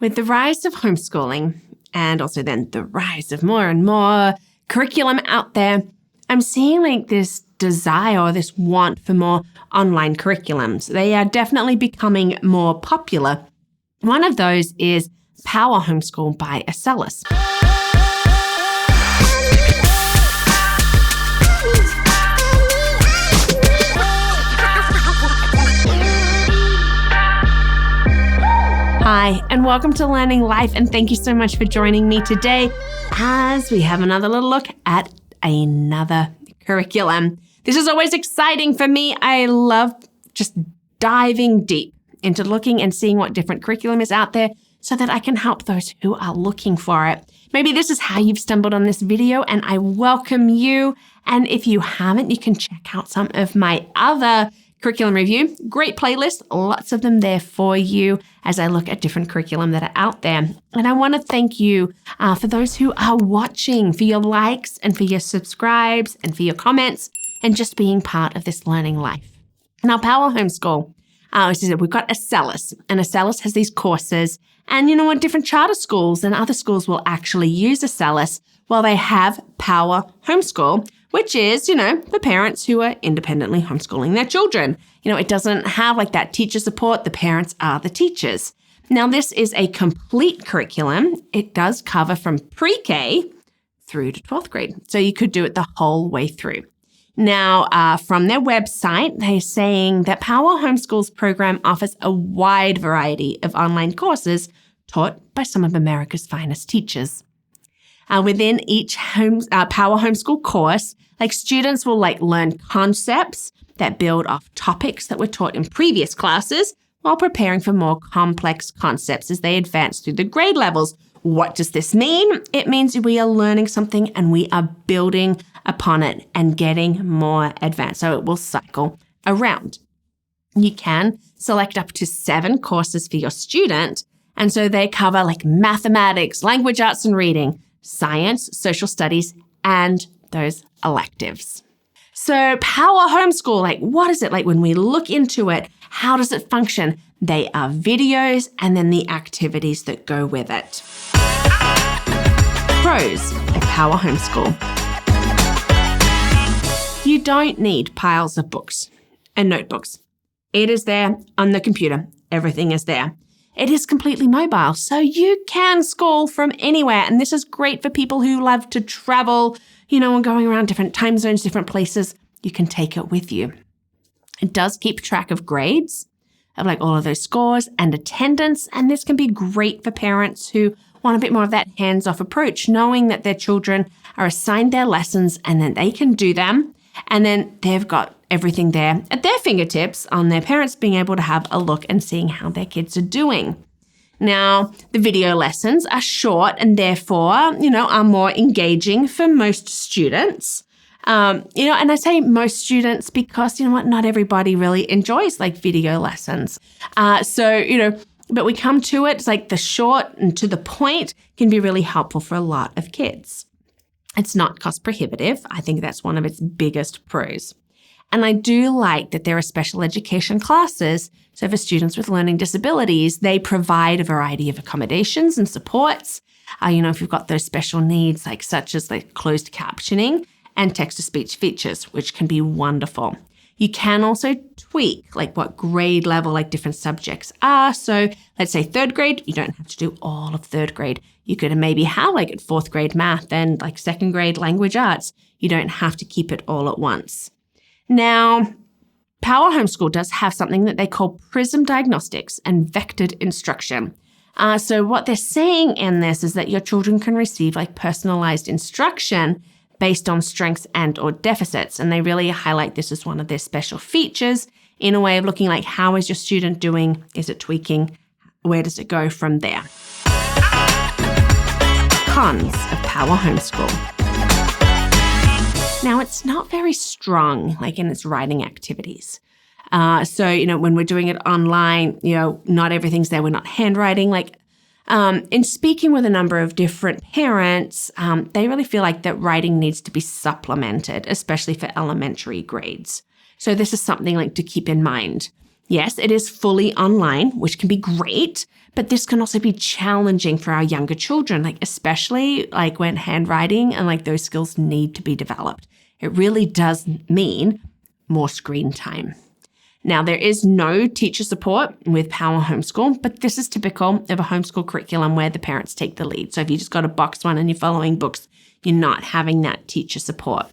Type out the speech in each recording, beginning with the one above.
With the rise of homeschooling and also then the rise of more and more curriculum out there, I'm seeing like this desire or this want for more online curriculums. They are definitely becoming more popular. One of those is Power Homeschool by Acellus. Hi, and welcome to Learning Life, and thank you so much for joining me today as we have another little look at another curriculum. This is always exciting for me. I love just diving deep into looking and seeing what different curriculum is out there so that I can help those who are looking for it. Maybe this is how you've stumbled on this video, and I welcome you. And if you haven't, you can check out some of my other curriculum review. Great playlist, lots of them there for you as I look at different curriculum that are out there. And I want to thank you for those who are watching, for your likes and for your subscribes and for your comments and just being part of this learning life. Now, Power Homeschool, we've got Acellus, and Acellus has these courses. And you know what? Different charter schools and other schools will actually use Acellus while they have Power Homeschool, which is, for parents who are independently homeschooling their children. It doesn't have like that teacher support. The parents are the teachers. Now, this is a complete curriculum. It does cover from pre-K through to 12th grade. So you could do it the whole way through. Now, from their website, they're saying that Power Homeschool's program offers a wide variety of online courses taught by some of America's finest teachers. Within each Power Homeschool course, students will learn concepts that build off topics that were taught in previous classes while preparing for more complex concepts as they advance through the grade levels. What does this mean? It means we are learning something and we are building upon it and getting more advanced. So it will cycle around. You can select up to 7 courses for your student. And so they cover mathematics, language arts and reading, science, social studies, and those electives. So Power Homeschool, what is it like when we look into it? How does it function? They are videos and then the activities that go with it. Pros of Power Homeschool. You don't need piles of books and notebooks. It is there on the computer. Everything is there. It is completely mobile, so you can school from anywhere. And this is great for people who love to travel, and going around different time zones, different places. You can take it with you. It does keep track of grades, of all of those scores and attendance. And this can be great for parents who want a bit more of that hands-off approach, knowing that their children are assigned their lessons and then they can do them. And then they've got everything there at their fingertips on their parents being able to have a look and seeing how their kids are doing. Now, the video lessons are short and therefore, are more engaging for most students. And I say most students because, not everybody really enjoys video lessons. But we come to it, it's the short and to the point can be really helpful for a lot of kids. It's not cost prohibitive. I think that's one of its biggest pros. And I do like that there are special education classes. So for students with learning disabilities, they provide a variety of accommodations and supports. If you've got those special needs, such as closed captioning and text-to-speech features, which can be wonderful. You can also tweak what grade level different subjects are. So let's say 3rd grade, you don't have to do all of 3rd grade. You could maybe have at 4th grade math and 2nd grade language arts. You don't have to keep it all at once. Now, Power Homeschool does have something that they call prism diagnostics and vectored instruction. So what they're saying in this is that your children can receive personalized instruction based on strengths and or deficits. And they really highlight this as one of their special features in a way of looking how is your student doing? Is it tweaking? Where does it go from there? Cons of Power Homeschool. Now, it's not very strong, in its writing activities. When we're doing it online, not everything's there. We're not handwriting. In speaking with a number of different parents, they really feel that writing needs to be supplemented, especially for elementary grades. So this is something to keep in mind. Yes, it is fully online, which can be great, But this can also be challenging for our younger children, like especially like when handwriting and like those skills need to be developed. It really does mean more screen time. Now, there is no teacher support with Power Homeschool, but this is typical of a homeschool curriculum where the parents take the lead. So if you just got a box one and you're following books, you're not having that teacher support.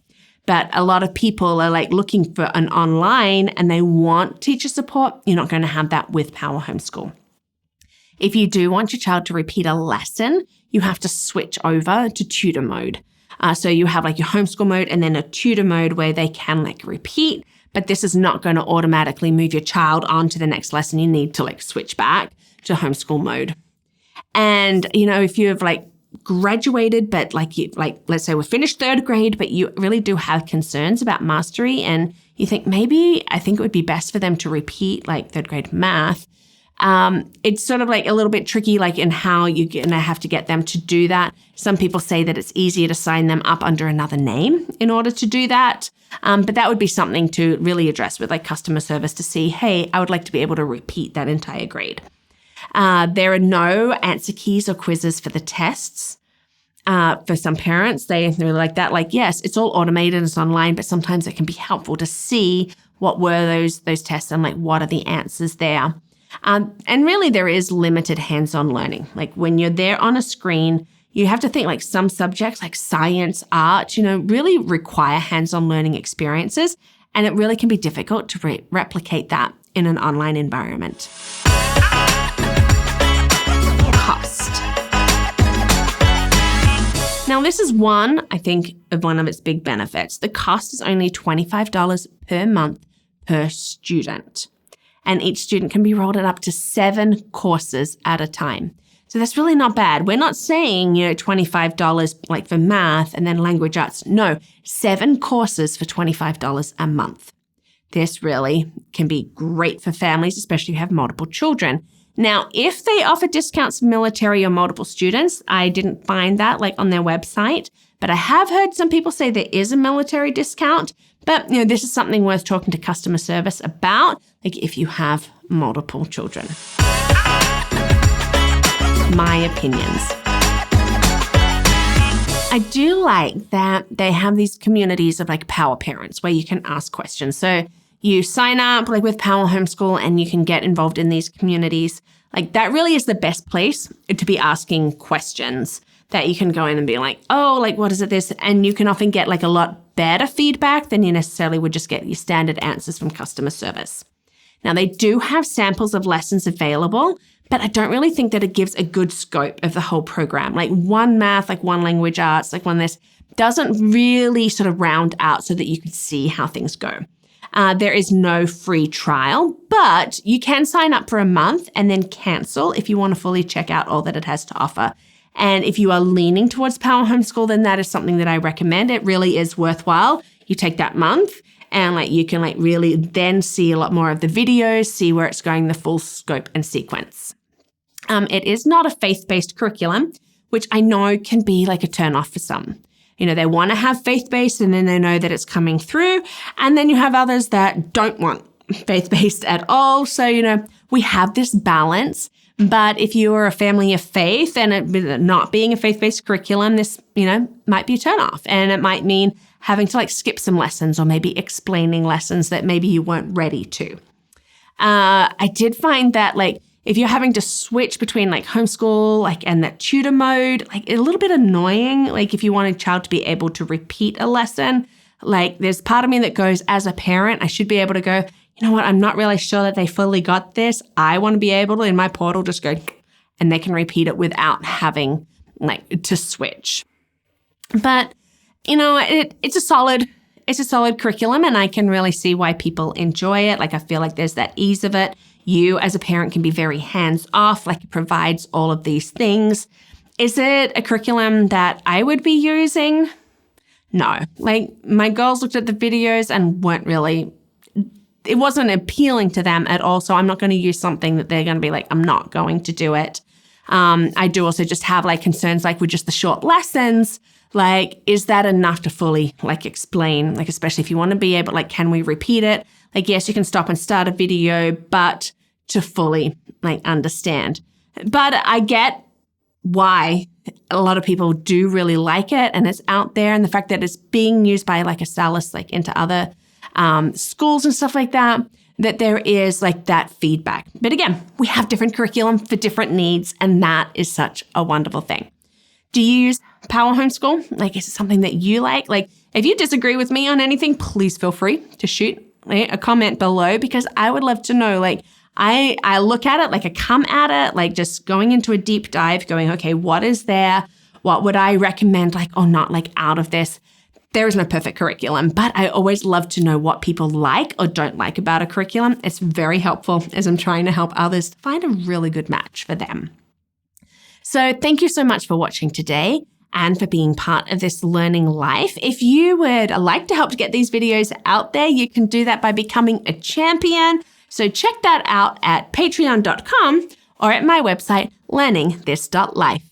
But a lot of people are like looking for an online and they want teacher support. You're not going to have that with Power Homeschool. If you do want your child to repeat a lesson, you have to switch over to tutor mode. So you have like your homeschool mode and then a tutor mode where they can like repeat, but this is not going to automatically move your child on to the next lesson. You need to like switch back to homeschool mode. And, if you have like graduated, but let's say we're finished third grade, but you really do have concerns about mastery and you think I think it would be best for them to repeat like third grade math. It's sort of like a little bit tricky, like in how you're going to have to get them to do that. Some people say that it's easier to sign them up under another name in order to do that. But that would be something to really address with like customer service to see, hey, I would like to be able to repeat that entire grade. There are no answer keys or quizzes for the tests. For some parents, they really like that. Like, yes, it's all automated, it's online, but sometimes it can be helpful to see what were those tests and like what are the answers there. And really there is limited hands-on learning. Like when you're there on a screen, you have to think like some subjects like science, art, really require hands-on learning experiences. And it really can be difficult to replicate that in an online environment. Cost. Now this is one of its big benefits. The cost is only $25 per month per student. And each student can be rolled in up to 7 courses at a time. So that's really not bad. We're not saying, $25 like for math and then language arts. No, 7 courses for $25 a month. This really can be great for families, especially if you have multiple children. Now, if they offer discounts for military or multiple students, I didn't find that like on their website, but I have heard some people say there is a military discount. But, this is something worth talking to customer service about, like if you have multiple children. My opinions. I do like that they have these communities of like Power Parents where you can ask questions. So you sign up like with Power Homeschool and you can get involved in these communities. Like that really is the best place to be asking questions that you can go in and be like, oh, like what is it this? And you can often get like a lot better feedback than you necessarily would just get your standard answers from customer service. Now they do have samples of lessons available, but I don't really think that it gives a good scope of the whole program. Like one math, like one language arts, like one this doesn't really sort of round out so that you can see how things go. There is no free trial, but you can sign up for a month and then cancel if you want to fully check out all that it has to offer. And if you are leaning towards Power Homeschool, then that is something that I recommend. It really is worthwhile. You take that month and like you can like really then see a lot more of the videos, see where it's going, the full scope and sequence. It is not a faith-based curriculum, which I know can be like a turnoff for some. They want to have faith-based and then they know that it's coming through. And then you have others that don't want faith-based at all. So, we have this balance. But if you are a family of faith and it not being a faith-based curriculum, this, might be a turnoff. And it might mean having to like skip some lessons or maybe explaining lessons that maybe you weren't ready to. I did find that like if you're having to switch between like homeschool like and that tutor mode, like a little bit annoying. Like if you want a child to be able to repeat a lesson, like there's part of me that goes as a parent, I should be able to go, you know what, I'm not really sure that they fully got this. I want to be able to, in my portal, just go and they can repeat it without having like to switch. But, it's a solid curriculum and I can really see why people enjoy it. Like I feel like there's that ease of it. You as a parent can be very hands-off, like it provides all of these things. Is it a curriculum that I would be using? No. Like my girls looked at the videos and it wasn't appealing to them at all. So I'm not going to use something that they're going to be like, I'm not going to do it. I do also just have like concerns like with just the short lessons. Like, is that enough to fully like explain? Like, especially if you want to be able, like, can we repeat it? Like, yes, you can stop and start a video, but to fully like understand. But I get why a lot of people do really like it, and it's out there, and the fact that it's being used by like a Salus, like into other schools and stuff like that, that there is like that feedback. But again, we have different curriculum for different needs, and that is such a wonderful thing. Do you use Power Homeschool? Like, is it something that you like? Like, if you disagree with me on anything, please feel free to shoot a comment below, because I would love to know. Like, I look at it, like I come at it, like just going into a deep dive, going, okay, what is there? What would I recommend, like, or not like out of this? There is no perfect curriculum, but I always love to know what people like or don't like about a curriculum. It's very helpful as I'm trying to help others find a really good match for them. So thank you so much for watching today and for being part of this learning life. If you would like to help to get these videos out there, you can do that by becoming a champion. So check that out at patreon.com or at my website, LearningThis.Life.